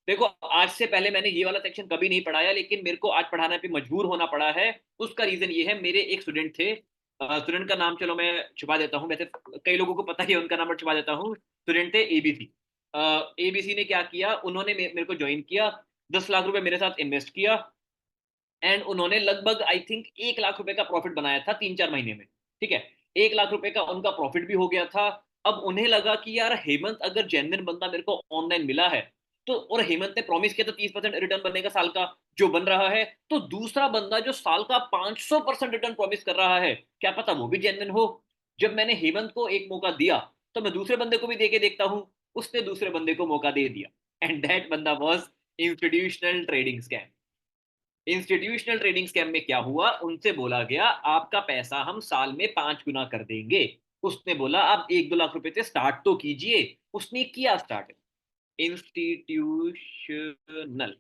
देखो, आज से पहले मैंने ये वाला सेक्शन कभी नहीं पढ़ाया, लेकिन मेरे को आज पढ़ाने पे मजबूर होना पड़ा है। उसका रीजन ये है, मेरे एक स्टूडेंट थे, स्टूडेंट का नाम चलो मैं छुपा देता हूँ, वैसे कई लोगों को पता ही है, उनका नाम मैं छुपा देता हूँ। स्टूडेंट थे एबीसी। एबीसी ने क्या किया, उन्होंने मेरे को ज्वाइन किया, 10 लाख रुपए मेरे साथ इन्वेस्ट किया, एंड उन्होंने लगभग आई थिंक 1 लाख रुपए का प्रॉफिट बनाया था 3-4 महीने में। ठीक है, 1 लाख रुपए का उनका प्रॉफिट भी हो गया था। अब उन्हें लगा कि यार हेमंत अगर जेन्युइन बंदा मेरे को ऑनलाइन मिला है, तो और हेमंत ने प्रॉमिस किया था 30% रिटर्न बनेगा साल का, जो बन रहा है, तो दूसरा बंदा जो साल का 500% रिटर्न प्रॉमिस कर रहा है, क्या पता वो भी जेन्युइन हो। जब मैंने हेमंत को एक मौका दिया, तो मैं दूसरे बंदे को भी दे के देखता हूं। उसने दूसरे बंदे को मौका दे दिया, एंड दैट बंदा was institutional trading scam. Institutional trading scam में क्या हुआ, उनसे बोला गया आपका पैसा हम साल में 5 गुना कर देंगे। उसने बोला आप 1-2 लाख रुपए से स्टार्ट तो कीजिए। उसने किया स्टार्ट। इंस्टीट्यूशनल,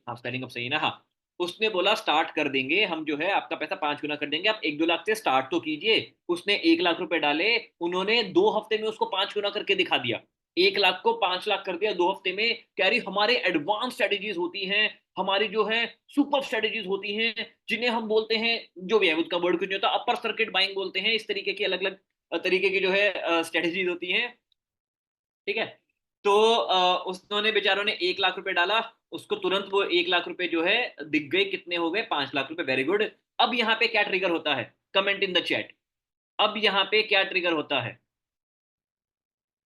हाँ स्पेलिंग अब सही है ना, हाँ। उसने बोला स्टार्ट कर देंगे हम, जो है आपका पैसा 5 गुना कर देंगे, आप 1-2 लाख से स्टार्ट तो कीजिए। उसने 1 लाख रुपए डाले, उन्होंने 2 हफ्ते में उसको 5 गुना करके दिखा दिया। 1 लाख को 5 लाख कर दिया 2 हफ्ते में। कह रही हमारे एडवांस स्ट्रेटेजीज होती हैं, हमारी जो है सुपर स्ट्रेटेजीज होती हैं, जिन्हें हम बोलते हैं, जो भी है उसका वर्ड कुछ नहीं होता, अपर सर्किट बाइंग बोलते हैं। इस तरीके की अलग अलग तरीके की जो है स्ट्रेटेजीज होती हैं। ठीक है। तो उन्होंने बेचारों ने 1 लाख रुपए डाला, उसको तुरंत वो 1 लाख रुपए जो है दिख गए, कितने हो गए, 5 लाख रुपए। Very good. अब यहाँ पे क्या ट्रिगर होता है, कमेंट इन द चैट। अब यहाँ पे क्या ट्रिगर होता है।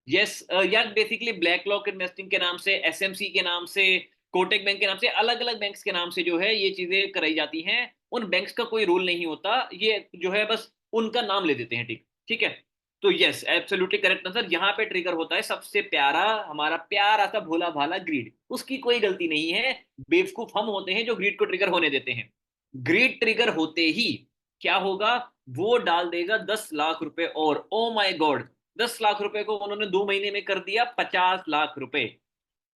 यस यार, बेसिकली ब्लैक लॉक इन्वेस्टिंग के नाम से, एसएमसी के नाम से, कोटक बैंक के नाम से, अलग अलग बैंक्स के नाम से जो है ये चीजें कराई जाती हैं। उन बैंक्स का कोई रोल नहीं होता, ये जो है बस उनका नाम ले देते हैं। ठीक, ठीक है। तो यस, एब्सोल्युटली करेक्ट आंसर। यहाँ पे ट्रिगर होता है सबसे प्यारा, हमारा प्यारा सा भोला भाला ग्रीड। उसकी कोई गलती नहीं है, बेवकूफ हम होते हैं जो ग्रीड को ट्रिगर होने देते हैं। ग्रीड ट्रिगर होते ही क्या होगा, वो डाल देगा 10 लाख रुपए, और ओ माय गॉड, 10 लाख रुपए को उन्होंने 2 महीने में कर दिया 50 लाख रुपए।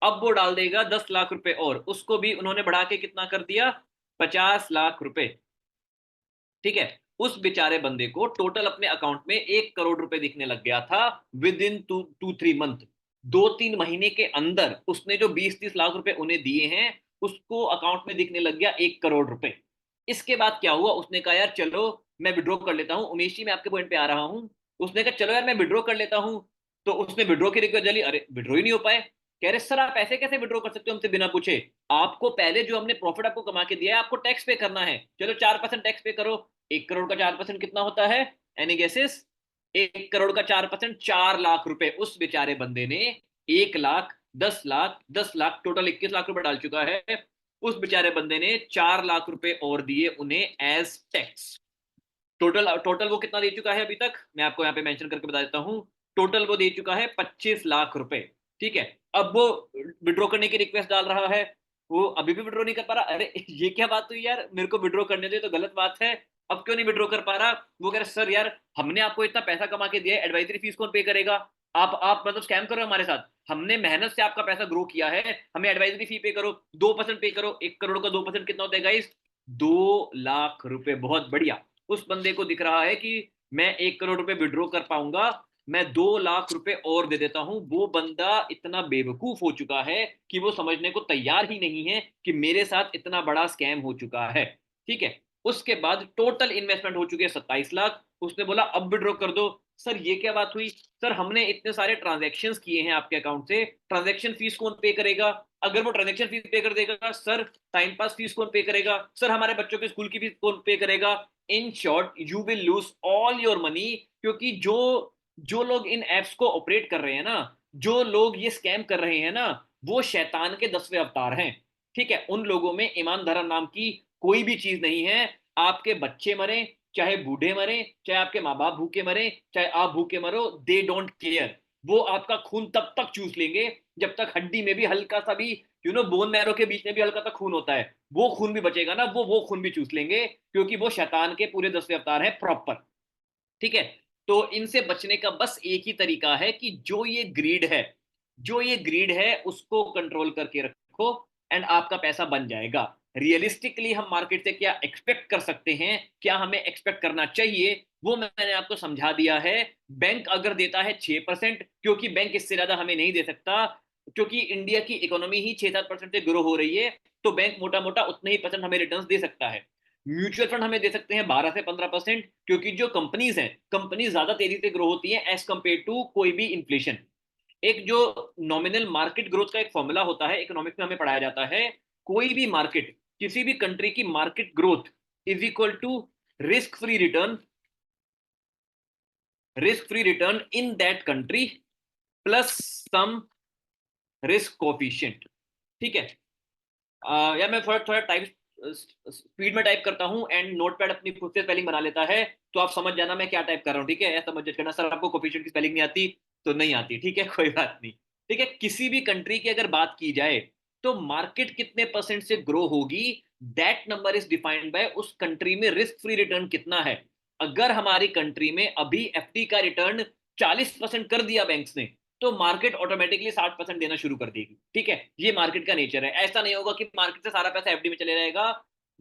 अब वो डाल देगा 10 लाख रुपए, और उसको भी उन्होंने बढ़ा के कितना कर दिया, 50 लाख रुपए। ठीक है। उस बेचारे बंदे को टोटल अपने अकाउंट में 1 करोड़ रुपए दिखने लग गया था विद इन 2-3 मंथ। 2-3 महीने के अंदर उसने जो 20-30 लाख रुपए उन्हें दिए हैं, उसको अकाउंट में दिखने लग गया 1 करोड़ रुपए। इसके बाद क्या हुआ, उसने कहा यार चलो मैं विड्रॉ कर लेता हूं। उमेश जी, मैं आपके पॉइंट पे आ रहा हूं। उसने कहा चलो यार मैं विड्रॉ कर लेता हूं। तो उसने विड्रॉ की रिक्वेस्ट डाली, अरे विड्रॉ ही नहीं हो पाए। कह रहे सर आप ऐसे कैसे विड्रॉ कर सकते हो हमसे बिना पूछे, आपको पहले जो हमने प्रॉफिट आपको कमा के दिया है, आपको टैक्स पे करना है, चलो 4% टैक्स पे करो। 1 करोड़ का 4% कितना होता है, एनी गेसेस। 1 करोड़ का 4%, 4 लाख रुपए। उस बेचारे बंदे ने 1 लाख, 10 लाख, 10 लाख, टोटल 21 लाख रुपए डाल चुका है। उस बेचारे बंदे ने 4 लाख रुपए और दिए उन्हें एज टैक्स। टोटल टोटल वो कितना दे चुका है अभी तक, मैं आपको यहाँ पे मेंशन करके बता देता हूँ। टोटल वो दे चुका है 25 लाख रुपए। ठीक है। अब वो विड्रॉ करने की रिक्वेस्ट डाल रहा है, वो अभी भी विड्रॉ नहीं कर पा रहा। अरे ये क्या बात हुई यार, मेरे को विड्रॉ करने दे, तो गलत बात है। अब क्यों नहीं विड्रॉ कर पा रहा। वो कह रहे सर यार हमने आपको इतना पैसा कमा के दिया है, एडवाइजरी फीस कौन पे करेगा। आप मतलब स्कैम करो हमारे साथ। हमने मेहनत से आपका पैसा ग्रो किया है, हमें एडवाइजरी फी पे करो, 2% पे करो। 1 करोड़ का 2% कितना होता है गाइस, 2 लाख रुपए। बहुत बढ़िया। उस बंदे को दिख रहा है कि मैं 1 करोड़ रुपए विड्रॉ कर पाऊंगा, मैं 2 लाख रुपए और दे देता हूं। वो बंदा इतना बेवकूफ हो चुका है कि वो समझने को तैयार ही नहीं है कि मेरे साथ इतना बड़ा स्कैम हो चुका है। ठीक है। उसके बाद टोटल इन्वेस्टमेंट हो चुकी है 27 लाख। उसने बोला अब विड्रॉ कर दो। सर ये क्या बात हुई, सर हमने इतने सारे ट्रांजेक्शन किए हैं आपके अकाउंट से, ट्रांजेक्शन फीस कौन पे करेगा। अगर वो ट्रांजेक्शन फीस पे कर देगा सर, टाइम पास फीस कौन पे करेगा, सर हमारे बच्चों के स्कूल की फीस कौन पे करेगा। In short you will lose all your money. क्योंकि जो जो लोग इन एप्स को ऑपरेट कर रहे हैं ना, जो लोग ये स्कैम कर रहे हैं ना, वो शैतान के 10वें अवतार हैं। ठीक है। उन लोगों में ईमान धर्म नाम की कोई भी चीज नहीं है। आपके बच्चे मरे, चाहे बूढ़े मरे, चाहे आपके माँ बाप भूखे मरे, चाहे आप भूखे मरो, दे डोंट केयर। वो आपका खून तब तक चूस लेंगे जब तक हड्डी में भी हल्का सा भी, बोन मैरो के बीच में भी हल्का सा खून होता है, वो खून भी बचेगा ना, वो खून भी चूस लेंगे। क्योंकि वो शैतान के पूरे 10वें अवतार है प्रॉपर। ठीक है। तो इनसे बचने का बस एक ही तरीका है कि जो ये ग्रीड है उसको कंट्रोल करके रखो, एंड आपका पैसा बन जाएगा। रियलिस्टिकली हम मार्केट से क्या एक्सपेक्ट कर सकते हैं, क्या हमें एक्सपेक्ट करना चाहिए, वो मैंने आपको समझा दिया है। बैंक अगर देता है 6%, क्योंकि बैंक इससे ज्यादा हमें नहीं दे सकता, क्योंकि इंडिया की इकोनॉमी ही 6-7% से ग्रो हो रही है, तो बैंक मोटा मोटा उतने ही परसेंट हमें रिटर्न दे सकता है। म्यूचुअल फंड हमें दे सकते हैं 12 से 15%, क्योंकि जो कंपनीज हैं, कंपनीज ज्यादा तेजी से ग्रो होती है एज कंपेयर टू कोई भी इन्फ्लेशन। एक जो नॉमिनल मार्केट ग्रोथ का एक फॉर्मूला होता है, इकोनॉमिक्स में हमें पढ़ाया जाता है, कोई भी मार्केट, किसी भी कंट्री की market growth is equal to risk free return, risk free return in that country plus some risk coefficient. ठीक है। या मैं थोड़ा थोड़ा टाइप स्पीड में टाइप करता हूं एंड नोटपैड अपनी खुद से स्पेलिंग बना लेता है, तो आप समझ जाना मैं क्या टाइप कर रहा हूं। ठीक है, ऐसा मत जज करना सर आपको कोफिशिएंट की स्पेलिंग नहीं आती, तो नहीं आती, ठीक है, कोई बात नहीं। ठीक है, किसी भी कंट्री की अगर बात की जाए तो मार्केट कितने परसेंट से ग्रो होगी, that number is defined by उस कंट्री में रिस्क फ्री रिटर्न कितना है। अगर हमारी कंट्री में अभी एफडी का रिटर्न 40% कर दिया बैंक्स ने, तो मार्केट ऑटोमेटिकली 60% देना शुरू कर देगी। ठीक है, ये मार्केट का नेचर है। ऐसा नहीं होगा कि मार्केट से सारा पैसा एफडी में चले जाएगा।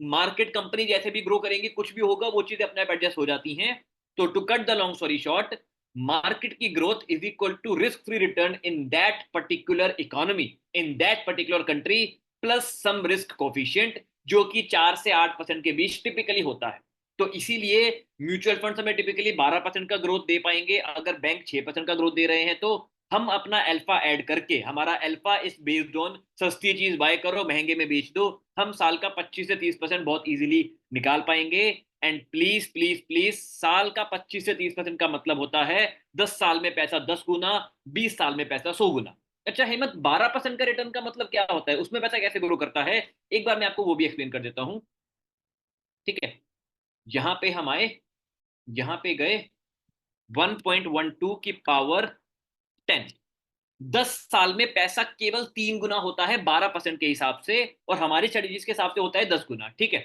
मार्केट कंपनी जैसे भी ग्रो करेंगी, कुछ भी होगा, वो चीजें अपने आप एडजस्ट हो जाती हैं। तो to cut the long story short, market की growth is equal to risk free return in that particular economy, in that particular country, plus some risk coefficient, जो कि 4 से 8% के बीच टिपिकली होता है। तो इसीलिए म्यूचुअल फंड हमें टिपिकली 12% का ग्रोथ दे पाएंगे। अगर बैंक 6% का ग्रोथ दे रहे हैं, तो हम अपना अल्फा ऐड करके, हमारा अल्फा इज बेस्ड ऑन सस्ती चीज बाय करो महंगे में बेच दो, हम साल का 25 से 30% बहुत इजीली निकाल पाएंगे। एंड प्लीज प्लीज प्लीज, साल का 25 से 30% का मतलब होता है 10 साल में पैसा 10 गुना, 20 साल में पैसा 100 गुना। अच्छा हेमंत, 12% का रिटर्न का मतलब क्या होता है, उसमें पैसा कैसे ग्रो करता है? एक बार मैं आपको वो भी एक्सप्लेन कर देता हूँ। ठीक है, यहां पे हम आए, यहां पे गए, 1.12 की पावर 10, 10 साल में पैसा केवल 3 गुना होता है 12% के हिसाब से, और हमारी स्ट्रेटेजीज के हिसाब से होता है 10 गुना। ठीक है,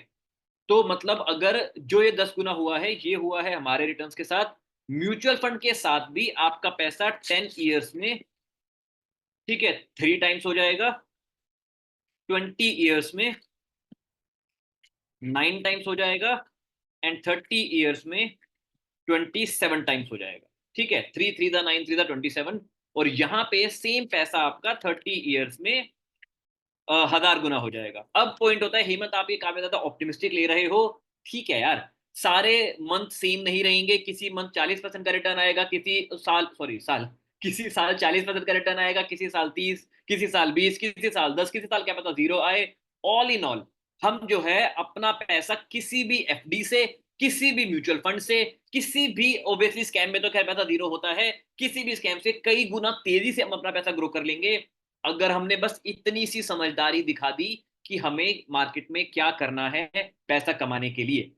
तो मतलब अगर जो ये 10 गुना हुआ है, ये हुआ है हमारे रिटर्न्स के साथ। म्यूचुअल फंड के साथ भी आपका पैसा 10 ईयर्स में, ठीक है, 3 टाइम्स हो जाएगा, 20 ईयर्स में 9 टाइम्स हो जाएगा, एंड 30 ईयर्स में 27 टाइम्स हो जाएगा। ठीक है, 3 3 9 3 27। और यहाँ पे सेम पैसा आपका 30 ईयर्स में 1000 गुना हो जाएगा। अब पॉइंट होता है, हेमंत आप ये काफी ज्यादा ऑप्टिमिस्टिक ले रहे हो। ठीक है यार, सारे मंथ सेम नहीं रहेंगे, किसी मंथ 40% का रिटर्न आएगा, किसी साल, सॉरी साल, किसी साल 40% का रिटर्न आएगा, किसी साल 30, किसी साल 20, किसी साल 10, किसी साल क्या पता जीरो आए। ऑल इन ऑल, हम जो है अपना पैसा किसी भी एफडी से, किसी भी म्यूचुअल फंड से, किसी भी, ओब्वियसली स्कैम में तो खैर पैसा जीरो होता है, किसी भी स्कैम से कई गुना तेजी से हम अपना पैसा ग्रो कर लेंगे, अगर हमने बस इतनी सी समझदारी दिखा दी कि हमें मार्केट में क्या करना है पैसा कमाने के लिए।